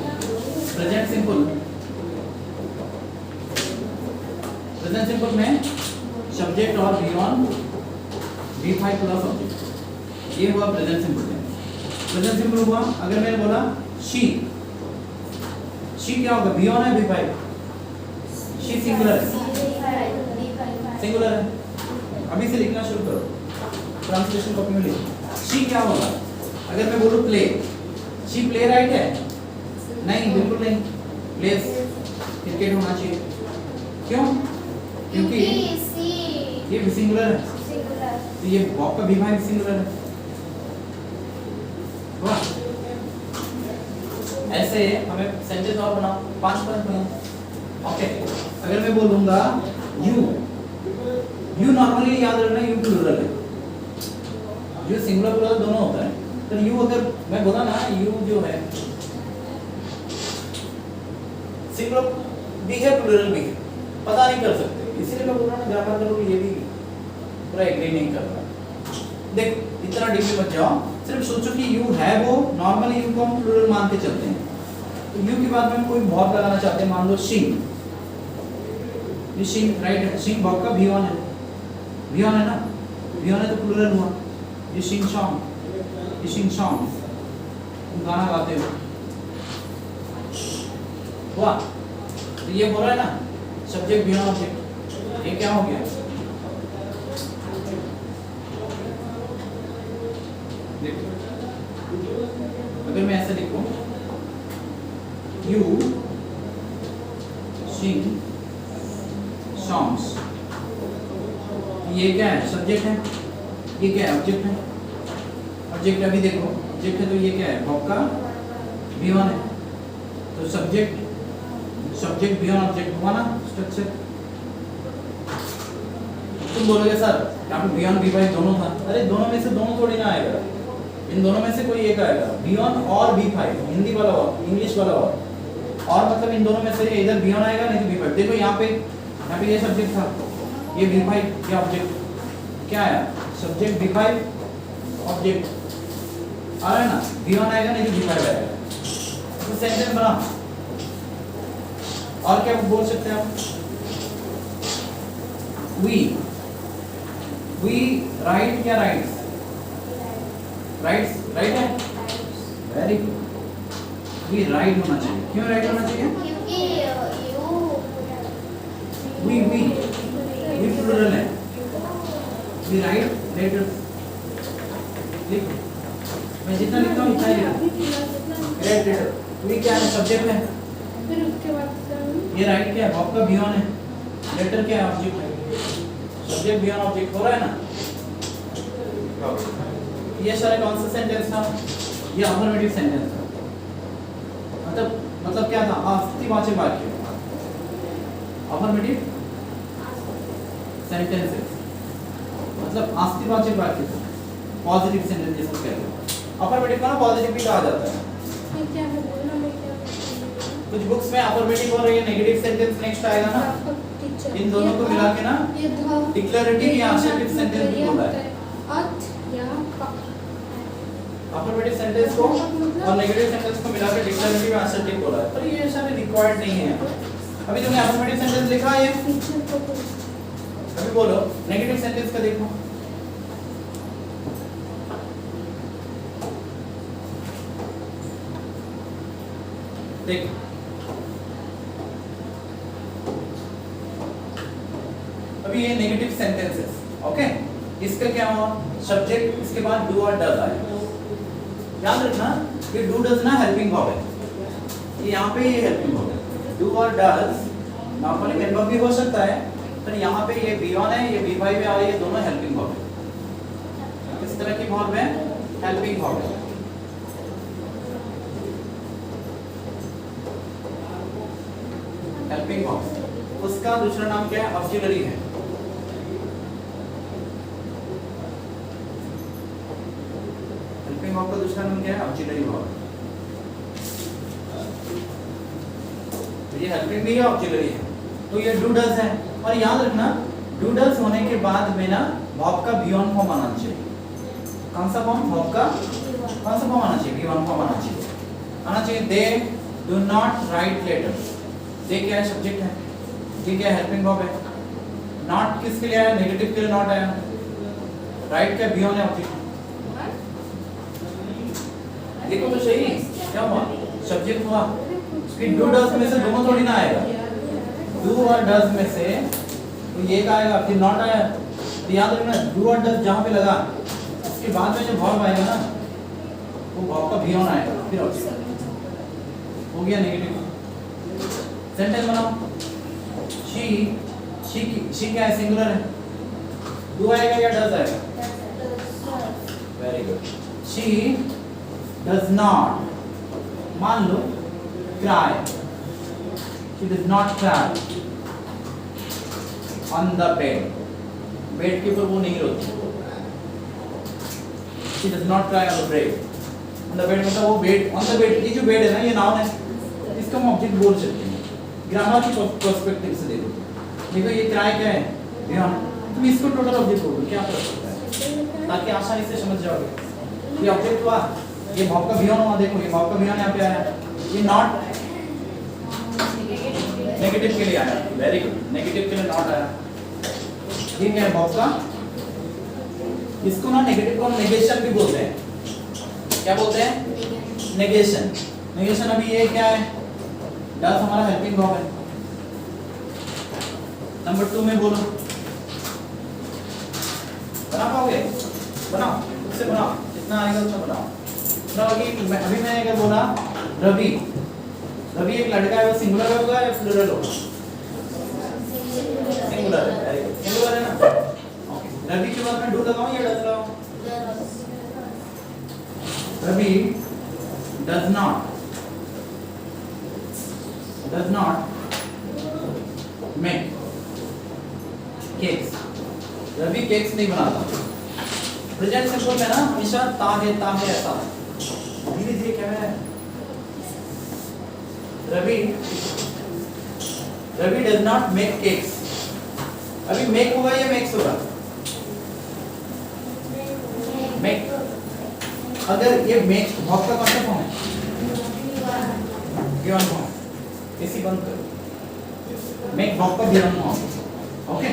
प्रेजेंट सिंपल, प्रेजेंट सिंपल में सब्जेक्ट और V1 V5 प्लस ऑब्जेक्ट, ये हुआ present simple tense. Present simple हुआ, अगर मैंने बोला शी, शी क्या होगा, V1 है V5, शी सिंगुलर है, सिंगुलर है। अभी से लिखना शुरू करो, ट्रांसलेशन कॉपी में लिखो। शी क्या होगा, अगर मैं बोलूं प्ले, शी प्ले राइट है, नहीं बिल्कुल नहीं, प्लेस क्रिकेट होना चाहिए। क्यों? क्योंकि ये भी सिंगुलर है, तो ये वर्ब का V5 सिंगुलर है। वाह, ऐसे हमें सेंटेंस और बनाओ, 5 पॉइंट बनाओ। ओके, अगर मैं बोलूंगा यू, यू नॉर्मली याद रखना यू प्लूरल है, यू सिंगुलर प्लूरल दोनों होता है। तो यू अगर मैं बोला ना, यू जो है सिंगुलर भी है प्लूरल भी है, पता नहीं कर सकते, इसीलिए मैं बोल रहा हूँ ग्रामर का रूल ये भी पूरा एग्री नहीं कर रहा। देख, इतना डीपली मत जाओ, सिर्फ सोचो कि यू है वो, नॉर्मली यू को हम प्लूरल मान के चलते हैं। तो यू के बाद में कोई वर्ब लगाना चाहते हैं, मान लो सिंग, ये सिंग राइट है, सिंग वर्ब का V1 है, V1 है ना, V1 है तो प्लूरल हुआ। ये सिंग सॉन्ग, ये सिंग सॉन्ग, गाना गाते हो हुआ, तो ये बोल रहा है ना सब्जेक्ट बियॉन्ड ऑब्जेक्ट, ये क्या हो गया? देखो अगर मैं ऐसे लिखूं यू सिंग सॉन्ग्स, ये क्या है? सब्जेक्ट है। ये क्या है? ऑब्जेक्ट है। ऑब्जेक्ट अभी देखो ऑब्जेक्ट है तो ये क्या है? वर्ब का बियॉन्ड है, तो सब्जेक्ट सब्जेक्ट बियॉन्ड ऑब्जेक्ट हुआ ना स्ट्रक्चर। तुम बोलोगे सर यहाँ पे बियॉन्ड बी फाइव दोनों था, अरे दोनों में से दोनों थोड़ी ना आएगा, इन दोनों में से कोई एक आएगा, बियॉन्ड और बी फाइव, हिंदी वाला वर्ड इंग्लिश वाला वर्ड, और मतलब इन दोनों में से इधर बियॉन्ड आएगा नहीं तो बी फाइव। देखो यहाँ पे ये सब्जेक्ट था, ये बी फाइव, ये ऑब्जेक्ट क्या आया? सब्जेक्ट बी फाइव ऑब्जेक्ट आ रहा है ना, बियॉन्ड आएगा नहीं तो बी फाइव आएगा, तो सेंटेंस बना। और क्या बोल सकते हैं आप? वी राइट, क्या राइट्स? राइट्स राइट है, वेरी गुड। वी राइट होना चाहिए, क्यों राइट होना चाहिए? क्योंकि वी प्लूरल है, वी राइट लेटर्स। लिखो, मैं जितना लिखता हूँ इतना ही लिखो। राइट लेटर, वी क्या है? सब्जेक्ट है, फिर उसके बाद ये राइट क्या है? वर्ब का बियॉन्ड है, लेटर क्या है? ऑब्जेक्ट है, सब्जेक्ट बियॉन्ड ऑब्जेक्ट हो रहा है ना। ये सारे कौन सा सेंटेंस था? ये अफर्मेटिव सेंटेंस था। मतलब क्या था? आस्तिवाचक वाक्य, अफर्मेटिव सेंटेंसेस मतलब आस्तिवाचक वाक्य, पॉजिटिव सेंटेंस जिसको कहते हैं। अफर्मेटिव का ना पॉजिटिव भी कहा जाता है। क्या है बोलना, मैं क्या कुछ बुक्स में अफर्मेटिव और ये नेगेटिव सेंटेंस नेक्स्ट आएगा ना, इन दोनों को मिला के ना डिक्लेरेटिव या असर्टिव सेंटेंस भी बोला है। अफर्मेटिव सेंटेंस को और नेगेटिव सेंटेंस को मिलाकर डिक्लेरेटिव या असर्टिव बोला है, पर ये सारे रिक्वायर्ड नहीं है। अभी तुमने अफर्मेटिव सेंटेंस लिखा है, अभी बोलो नेगेटिव सेंटेंस का देखो। देखो अभी ये नेगेटिव सेंटेंसेस, ओके, इसका क्या हुआ? सब्जेक्ट, इसके बाद डू और डज आया। याद रखना ये डू डज ना हेल्पिंग वर्ब है, ये यहाँ पे ये हेल्पिंग वर्ब है। डू और डज नॉर्मली मेन वर्ब भी हो सकता है, पर यहाँ पे ये बी1 है, ये बी5 है और ये दोनों हेल्पिंग वर्ब है। किस तरह की वर्ब है? हेल्पिंग वर्ब है। हेल्पिंग वर्ब, उसका दूसरा नाम क्या है? ऑक्सिलरी है। हेल्पिंग वर्ब का दूसरा नाम क्या है? Auxiliary verb. तो ये हेल्पिंग भी है, ऑक्सिलरी है, तो ये डू डज है। और याद रखना डू डज होने के बाद में ना वर्ब का बी1 फॉर्म आना चाहिए। कौन सा फॉर्म? वर्ब का कौन सा फॉर्म आना चाहिए? बी1 फॉर्म आना चाहिए। They do not write letters. They क्या है? सब्जेक्ट है, ये क्या? हेल्पिंग वर्ब है। नॉट किसके लिए आया? नेगेटिव के लिए नॉट आया। राइट क्या? बी1 है, ऑब्जेक्ट। देखो तो सही क्या हुआ? सब्जेक्ट हुआ। फिर डू डज में से दोनों थोड़ी ना आएगा, डू और डज में से तो ये का आएगा, फिर नॉट आया। तो याद रखना डू और डज जहाँ पे लगा उसके बाद में जो वर्ब आएगा ना वो वर्ब का बी1 आएगा, फिर ऑब्जेक्ट हो गया नेगेटिव। सेंटेंस बनाओ। शी क्या है? सिंगुलर है, डू आएगा या डज आएगा? Very good. She does not, मान लो cry, she does not cry on the bed, bed के ऊपर वो नहीं रोती। she does not cry on the bed, on the bed मतलब वो बेड, on the bed, ये जो बेड है ना ये नाउन है, इसका हम ऑब्जेक्ट बोल सकते हैं। ग्रामर की पर्सपेक्टिव से देखो ये cry क्या है? ध्यान, तुम इसको टोटल ऑब्जेक्ट बोलो, क्या फर्क पड़ता है, ताकि आसानी से समझ जाओगे। ये ऑब्जेक्ट हुआ, ये वर्ब का बियॉन्ड हुआ। देखो ये वर्ब का बियॉन्ड यहाँ पे आया, ये नॉट नेगेटिव के लिए आया। वेरी गुड, नेगेटिव के लिए नॉट आया। ये क्या है? वर्ब का, इसको ना नेगेटिव को नेगेशन भी बोलते हैं। क्या बोलते हैं? नेगेशन। नेगेशन अभी ये क्या है, डज हमारा हेल्पिंग वर्ब है। नंबर 2 में बोलो, बना पाओगे? बनाओ, उससे बनाओ, जितना आएगा उतना बनाओ। अभी मैं अगर बोला रवि, रवि एक लड़का है, वो सिंगुलर होगा या प्लूरल होगा? सिंगुलर है, वेरी गुड, सिंगुलर है ना। ओके, रवि के बाद में डू लगाऊं या डज लगाऊं? Ravi does not make cakes. Ravi cakes नहीं बनाता। प्रेजेंट सिंपल में ना हमेशा ता है ऐसा। धीरे धीरे क्या है, Ravi does not make cakes. अभी मेक होगा या मेक्स होगा? मेक। अगर ये मेक वर्ब का कौन सा फॉर्म है? Given form. इसी बंद करो, मेक वर्ब का गिवन फॉर्म। ओके,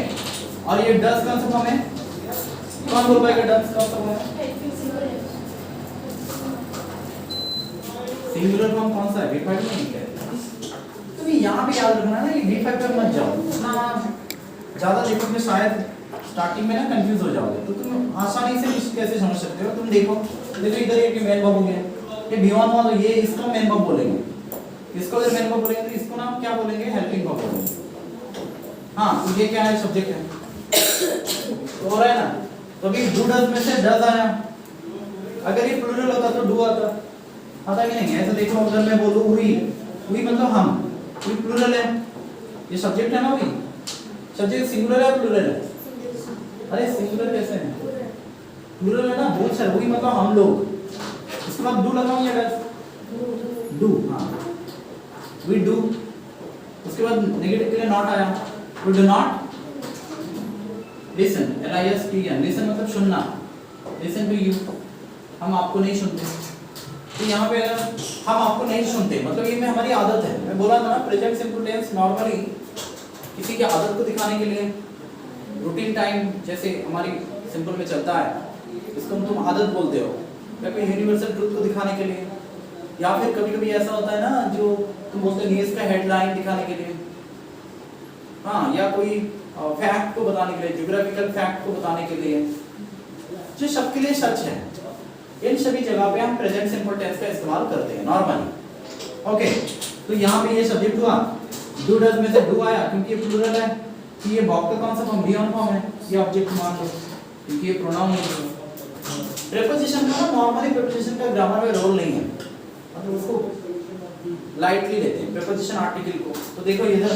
और ये डज कौन सा फॉर्म है? कौन बोल पाएगा डज कौन सा फॉर्म है? सिंगुलर फॉर्म कौन सा है? V5 में नहीं है। तो यहाँ पे याद रखना ना, ये V5 पे मत जाओ, इतना ज्यादा देखोगे शायद स्टार्टिंग में ना कंफ्यूज हो जाओगे। तो तुम आसानी से इसको कैसे समझ सकते हो? तुम देखो इधर ये मेन वर्ब हो गया, ये V1 वाला, ये इसको मेन वर्ब बोलेंगे, इसको अगर मेन वर्ब बोलेंगे तो इसको ना क्या बोलेंगे? हेल्पिंग वर्ब बोलेंगे। हाँ, तो ये क्या है? सब्जेक्ट है, तो हो रहा है ना। तो अभी डू डज में से डज आया, अगर ये प्लूरल होता तो डू आता कि नहीं? ऐसा देखो, अगर मैं बोलूं हुई मतलब हम, हुई प्लूरल है, ये सब्जेक्ट है ना। हुई सब्जेक्ट सिंगुलर है प्लूरल है? अरे सिंगुलर कैसे है? प्लूरल है ना, बहुत सारे। हुई मतलब हम लोग, इसके बाद डू लगाऊं या डज? डू। हाँ, वी डू। उसके बाद नेगेटिव के लिए नॉट आया, we do not listen, LISTN, listen मतलब सुनना, लिसन टू यू, हम आपको नहीं सुनते। तो यहाँ पे अगर हम आपको नहीं सुनते मतलब ये में हमारी आदत है। मैं बोला था ना, प्रेजेंट सिंपल टेंस नॉर्मली किसी की आदत को दिखाने के लिए, रूटीन टाइम जैसे हमारी सिंपल में चलता है, इसको तुम आदत बोलते हो, या कोई यूनिवर्सल ट्रुथ को दिखाने के लिए, या फिर कभी कभी ऐसा होता है ना जो तुम बोलते हो न्यूज़ का हेडलाइन दिखाने के लिए, हाँ, या कोई फैक्ट को बताने के लिए, ज्योग्राफिकल फैक्ट को बताने के लिए, जो सबके लिए सच है। इन सभी जगह पे हम प्रेजेंट सिंपल टेंस का इस्तेमाल करते हैं नॉर्मली। ओके, तो यहाँ पे ये सब्जेक्ट हुआ, डू डज में से डू आया क्योंकि ये प्लूरल है, कि ये वर्ब का कौन सा फॉर्म? V1 फॉर्म है, ये ऑब्जेक्ट मान लो क्योंकि ये प्रोनाउन है। प्रीपोजिशन का ना नॉर्मली प्रीपोजिशन का ग्रामर में रोल नहीं है, मतलब उसको लाइटली लेते हैं प्रीपोजिशन आर्टिकल को। तो देखो इधर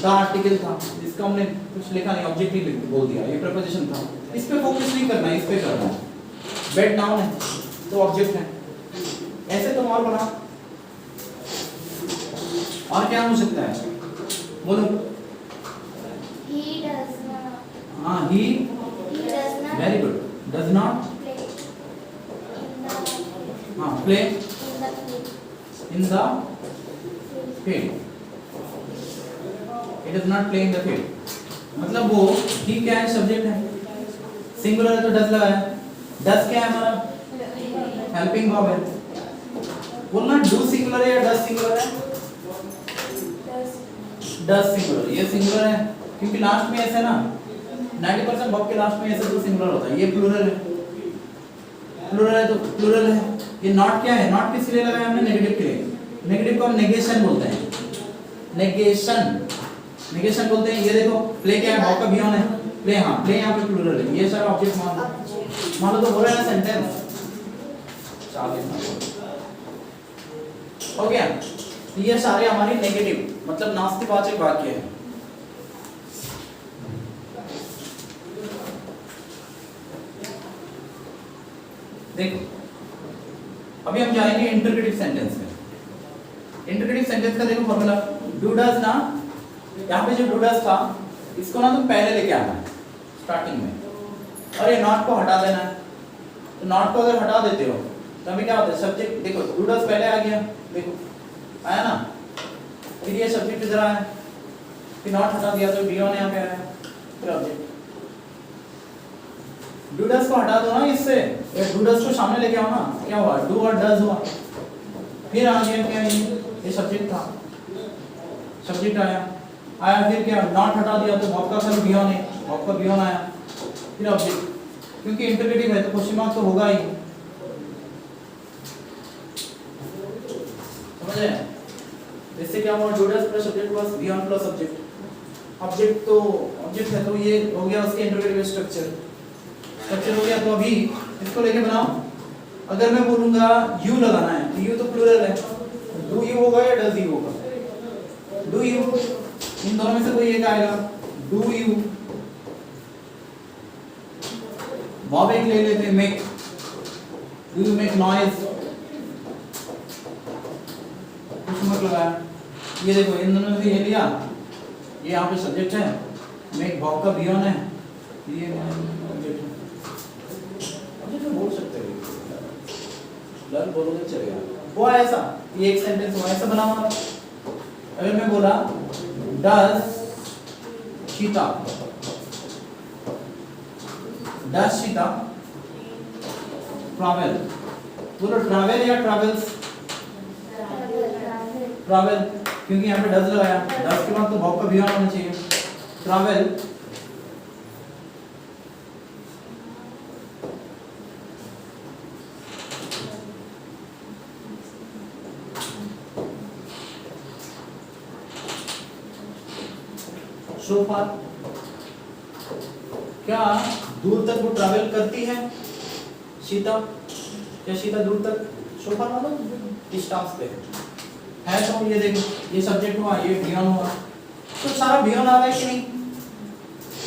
द आर्टिकल था, इसका हमने कुछ लिखा नहीं, ऑब्जेक्ट ही लिख बोल दिया, ये प्रीपोजिशन था। इस पे फोकस नहीं करना है, इस पे करना है। बेड नाउन है तो ऑब्जेक्ट है, ऐसे तुम और बना। और क्या हो सकता है? बोलो। He does not. हाँ, he does not. Very good, does not Play हाँ, play in the field. In the field. It does not play in the field मतलब वो ही क्या है? सब्जेक्ट है, सिंगुलर है तो डज लगाया। डज क्या है हमारा? हेल्पिंग वर्ब है। बोलना डू सिंगुलर है या डज सिंगुलर है? Does singular. ये सिंगुलर है क्योंकि लास्ट में ऐसे ना 90% वर्ब के लास्ट में ऐसे तो सिंगुलर होता है। ये प्लूरल है, प्लूरल है तो प्लूरल है। ये नॉट क्या है? नॉट किस लिए लगाया हमने? नेगेटिव के लिए। नेगेटिव को हम नेगेशन बोलते हैं, नेगेशन, नेगेशन बोलते हैं। ये देखो प्ले क्या है? वर्ब का V1 है, प्ले। हाँ, प्ले यहाँ पे प्लूरल है, ये सारा ऑब्जेक्ट मान लो तो हो रहा है ना सेंटेंस। हो गया? ये सारे हमारे नेगेटिव मतलब नास्तिवाचक वाक्य है। देखो अभी हम जाएंगे इंटरगेटिव सेंटेंस में। इंटरगेटिव सेंटेंस का देखो फॉर्मूला, डू डज ना, यहाँ पे जो डू डज था इसको ना तुम पहले लेके आना है स्टार्टिंग में, और ये नॉट को हटा देना है। तो नॉट को अगर हटा देते हो तो अभी क्या होता है? सब्जेक्ट देखो, डू डज पहले आ गया, देखो आया ना, फिर ये सब्जेक्ट इधर आया, फिर नॉट हटा दिया तो V1 यहाँ पे आया, फिर ऑब्जेक्ट। डू डज को हटा दो ना इससे, डू डज को सामने लेके आओ ना, क्या हुआ? डू और डज हुआ, फिर आ गया क्या ये सब्जेक्ट था, सब्जेक्ट आया फिर क्या नॉट हटा दिया तो वर्ब का खाली बियॉन्ड है, वर्ब का बियॉन्ड आया, फिर ऑब्जेक्ट, क्योंकि इंटरगेटिव है तो क्वेश्चन मार्क तो होगा ही, समझ रहे हैं? इससे क्या हुआ, do does plus subject plus beyond plus object, object तो ऑब्जेक्ट है तो ये हो गया उसके इंटरगेटिव स्ट्रक्चर हो गया। तो अभी इसको लेके बनाओ, अगर मैं बोलूंगा यू लगाना है तो यू तो प्लूरल है, डू यू होगा या डज यू होगा, डू यू, इन दोनों में से कोई एक आएगा, डू यू। वर्ब एक ले लेते हैं make, do you make noise, कुछ मत लगाया, ये देखो इन दोनों में से ये लिया, ये यहाँ पे सब्जेक्ट है, मेक वर्ब का बियॉन्ड है, ये ऑब्जेक्ट है, ऑब्जेक्ट बोल सकते हैं, लर्न बोलोगे चलेगा, वो ऐसा, ये एक सेंटेंस हुआ ऐसा बना हुआ। अगर मैं बोला डज शीता, डज शीता ट्रैवल, बोलो ट्रैवल या ट्रैवल्स, ट्रैवल, क्योंकि यहाँ पे डज लगाया, डज के बाद तो वर्ब का बियॉन्ड होना चाहिए, ट्रैवल। सो फार, क्या दूर तक वो ट्रैवल करती है सीता, क्या सीता दूर तक, सो फार मतलब डिस्टेंस पे है तो ये देखो ये सब्जेक्ट हुआ, ये बियॉन्ड हुआ, तो सारा बियॉन्ड आ रहा है कि नहीं?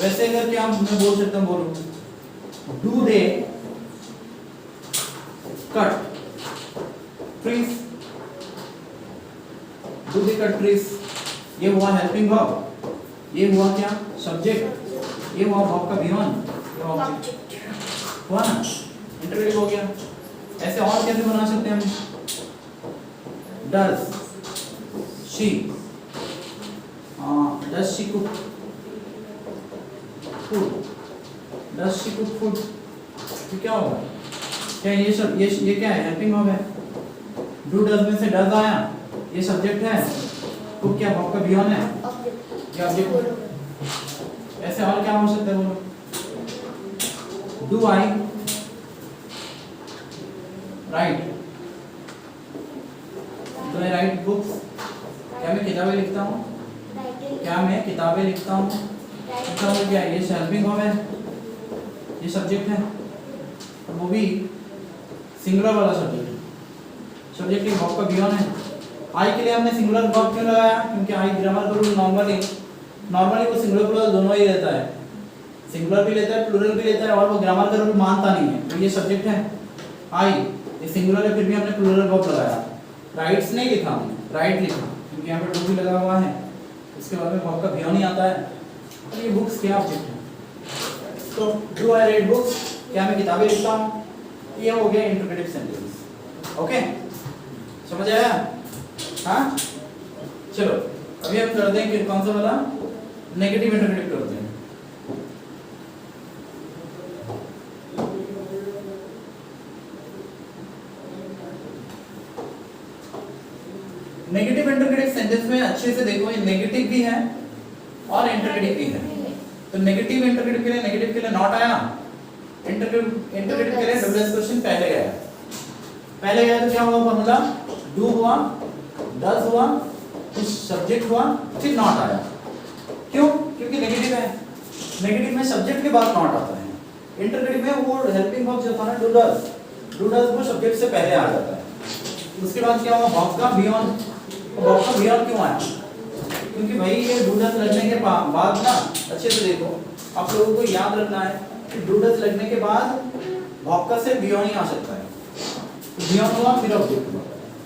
वैसे अगर क्या मैं बोल सकता हूँ, बोलूं do they cut trees, do they cut trees, ये हुआ हेल्पिंग वर्ब, ये हुआ क्या सब्जेक्ट, ये हुआ वर्ब का बियॉन्ड, ये ऑब्जेक्ट हुआ ना, इंटरगेटिव हो गया। ऐसे और कैसे बना सकते हैं हम, does she, does she cook food, does she cook food, तो क्या होगा, क्या ये सब ये क्या है, हेल्पिंग वर्ब है, डू डज में से डज आया, ये सब्जेक्ट है, कुक क्या वर्ब का बियॉन्ड है, ये ऑब्जेक्ट। ऐसे और क्या हो सकता है बोलो, do I right, do I right books, क्या मैं किताबें लिखता हूँ, क्या मैं किताबें लिखता हूँ, लिखता हूँ क्या, ये हेल्पिंग वर्ब है, ये सब्जेक्ट है, वो भी सिंगुलर वाला सब्जेक्ट, सब्जेक्ट के वर्ब का बियॉन्ड है। आई के लिए हमने सिंगुलर वर्ब क्यों लगाया, क्योंकि आई ग्रामर का रूल नॉर्मली वो सिंगुलर प्लूरल दोनों ही रहता है, सिंगुलर भी लेता है प्लूरल भी लेता है, और वो ग्रामर का रूल मानता नहीं है, तो ये सब्जेक्ट है आई, ये सिंगुलर है, फिर भी हमने प्लूरल वर्ब लगाया, राइट्स नहीं लिखा हमने, राइट लिखा, क्योंकि यहाँ पे डू भी लगा हुआ है, उसके बाद में वर्ब का बियॉन्ड ही आता है, और ये बुक्स क्या ऑब्जेक्ट है, तो डू आई रीड बुक्स, क्या मैं किताबें लिखता हूँ, ये हो गया इंटरप्रेटिव सेंटेंस। ओके, समझ आया? हाँ, चलो अभी हम करते हैं कि कौन सा वाला, नेगेटिव इंटरप्रेटिव करते हैं। नेगेटिव इंटरप्रेटिव सेंटेंस में अच्छे से देखो, ये नेगेटिव भी है और इंटरप्रेटिव भी है। तो नेगेटिव इंटरप्रेटिव के लिए, नेगेटिव के लिए नॉट आया, इंटरप्रेटिव के लिए डबल क्वेश्चन पहले गया तो क्या हुआ फॉर्मूला, डू हुआ, डज हुआ, फिर सब्जेक्ट हुआ, फिर नॉट आया। क्यों? क्योंकि नेगेटिव है, नेगेटिव में सब्जेक्ट के बाद नॉट आता है, इंटरप्रेटिव में वो हेल्पिंग वर्ब जो था ना डू डज वो सब्जेक्ट से पहले आ जाता है। उसके बाद क्या हुआ, वर्ब का बियॉन्ड, वर्ब का बियॉन्ड क्यों आया, क्योंकि भाई ये डू डज लगने के बाद ना, अच्छे से देखो आप लोगों को याद रखना है कि डू डज लगने के बाद वर्ब का से बियॉन्ड ही आ सकता है, बियॉन्ड हुआ फिर ऑब्जेक्ट हुआ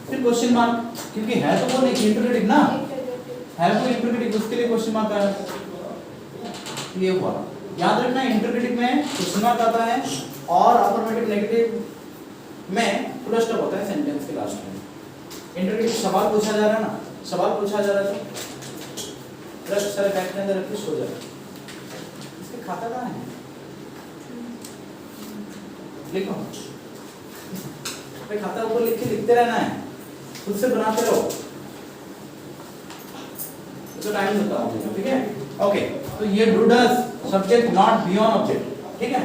फिर क्वेश्चन मार्क, क्योंकि है तो वो नहीं इंटरप्रेटिव ना, है वो इंटरप्रेटिव, उसके लिए क्वेश्चन मार्क आया, ये हुआ। याद रखना इंटरप्रेटिव में क्वेश्चन मार्क आता है और अफर्मेटिव नेगेटिव में फुल स्टॉप होता है सेंटेंस के लास्ट में। इंटरप्रेटिव सवाल पूछा जा रहा है ना, सवाल पूछा जा रहा है तो रख सारे बैग के अंदर रख के सो जाए। इसके खाता कहाँ है, लिखो पे खाता ऊपर लिख के लिखते रहना है, खुद से बनाते रहो, तो टाइम देता हूं, ठीक है। ओके, तो ये do does subject not beyond object, ठीक है।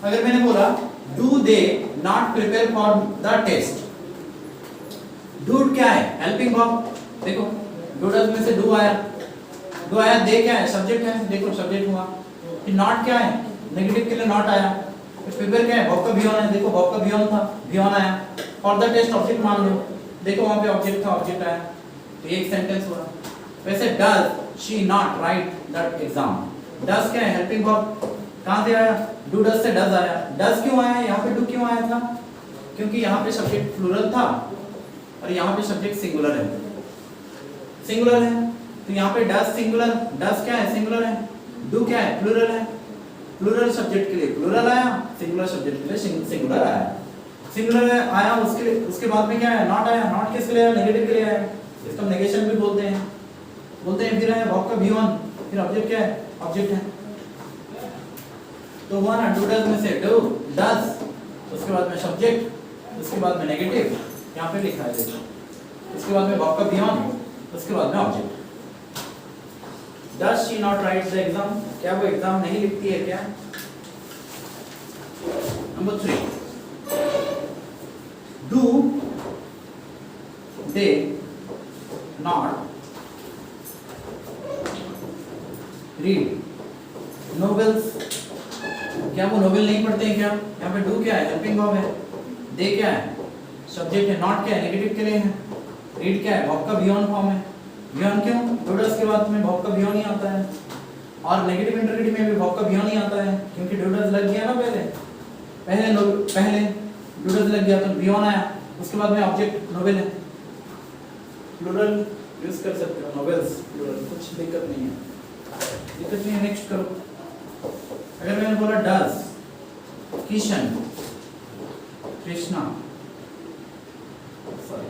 अगर मैंने बोला do they not prepare for the test, do क्या है, हेल्पिंग वर्ब, देखो डू डज में से डू आया, दे क्या है, सब्जेक्ट है, देखो सब्जेक्ट हुआ। फिर नॉट क्या है, नेगेटिव के लिए नॉट आया। फिर प्रिपेयर क्या है, वर्ब का बियॉन्ड है, देखो वर्ब का बियॉन्ड था, बियॉन्ड आया। फॉर द टेस्ट ऑब्जेक्ट मान लो, देखो वहां पे ऑब्जेक्ट था, ऑब्जेक्ट आया, तो ये एक सेंटेंस हुआ। वैसे does she not right that exam, does क्या है, हेल्पिंग वर्ब, कहां से आया, डू डज से डज आया। डज क्यों आया, यहाँ पे डू क्यों आया था, क्योंकि यहाँ पे सब्जेक्ट प्लूरल था और यहाँ पे सब्जेक्ट सिंगुलर है, सिंगुलर है, तो यहाँ पे डज सिंगुलर, डज क्या है, सिंगुलर है, डू क्या है, प्लूरल है। प्लूरल सब्जेक्ट के लिए प्लूरल आया, सिंगुलर सब्जेक्ट के लिए सिंगुलर आया। सिंगुलर आया, उसके लिए उसके बाद में क्या है, नॉट आया। नॉट किसके लिए आया, नेगेटिव के लिए आया, इसको नेगेशन भी बोलते हैं। फिर आया वर्ब का बियॉन्ड, फिर ऑब्जेक्ट क्या है, ऑब्जेक्ट है। तो हुआ ना, डू डज में से डू डज, उसके बाद में सब्जेक्ट, उसके बाद में नेगेटिव, यहाँ पे लिखा है देखो, उसके बाद में वर्ब का बियॉन्ड, उसके बाद में object. Does she not write the exam? क्या वो एग्जाम नहीं लिखती है क्या? Number 3. Do they not read novels? क्या वो नोवेल नहीं पढ़ते हैं क्या? यहाँ पे डू क्या है, हेल्पिंग वर्ब है, दे क्या है, सब्जेक्ट है, नॉट क्या है, नेगेटिव के लिए है, रीड क्या है, वर्ब का बियॉन्ड फॉर्म है। बियॉन्ड क्यों, डू डज के बाद में वर्ब का बियॉन्ड ही आता है, और नेगेटिव इंटरगेटिव में भी वर्ब का बियॉन्ड ही आता है, क्योंकि डू डज लग गया ना पहले डू डज लग गया तो बियॉन्ड आया, उसके बाद में ऑब्जेक्ट नोवेल है। प्लूरल यूज कर सकते हो, नोवेल्स प्लूरल, कुछ दिक्कत नहीं है। नेक्स्ट करो। अगर मैंने बोला does Kishan Krishna, sorry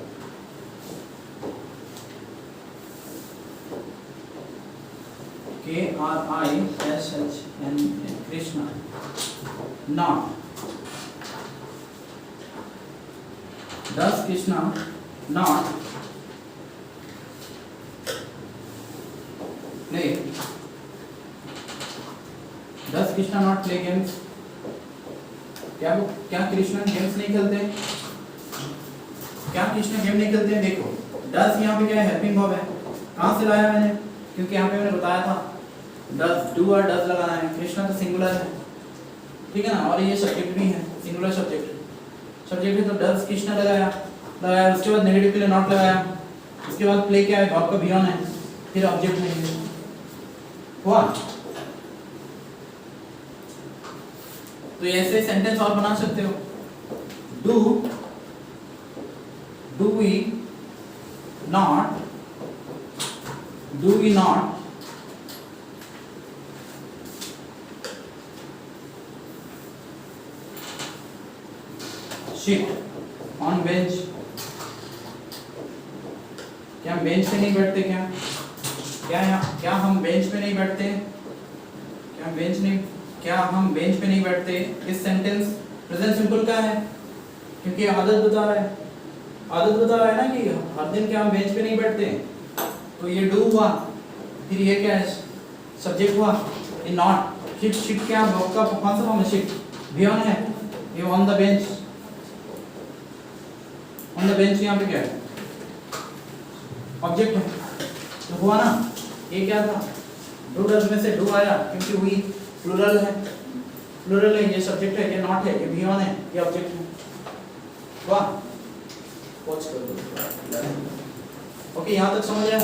KRISHNA, Krishna, not does Krishna not play, does Krishna not play games, क्या कृष्णा गेम्स नहीं खेलते, क्या कृष्णा गेम नहीं खेलते हैं। देखो डज यहाँ पे क्या है, हेल्पिंग वर्ब है, कहाँ से लाया मैंने, क्योंकि यहाँ पे मैंने बताया था डज, डू और डज लगाना है, कृष्णा तो सिंगुलर है, ठीक है ना, और ये सब्जेक्ट भी है, सिंगुलर सब्जेक्ट है, तो डज कृष्णा लगाया, उसके बाद नेगेटिव के लिए नॉट लगाया, उसके बाद प्ले क्या है, वर्ब का बियॉन्ड है, फिर ऑब्जेक्ट है, हुआ। तो ऐसे सेंटेंस और बना सकते हो, do we not sit on bench, क्या हम बेंच पे नहीं बैठते, क्या हम बेंच पे नहीं बैठते, क्या हम बेंच पे नहीं बैठते। इस सेंटेंस प्रेजेंट सिंपल का है, क्योंकि आदत बता रहा है ना कि हर दिन क्या हम बेंच पे नहीं बैठते, तो ये डू हुआ, फिर ये क्या है, सब्जेक्ट हुआ, ये नॉट, शिट क्या वर्ब का कौन सा फॉर्म है, शिट बियॉन्ड है, ये ऑन द बेंच यहाँ पे क्या है, ऑब्जेक्ट है, तो हुआ ना, ये क्या था, डू डज में से डू आया, क्योंकि हुई प्लूरल है, ये सब्जेक्ट है, ये नॉट है, ये बियॉन्ड है, ये ऑब्जेक्ट है, वाह। पॉज कर दो। ओके, यहाँ तक समझ आया।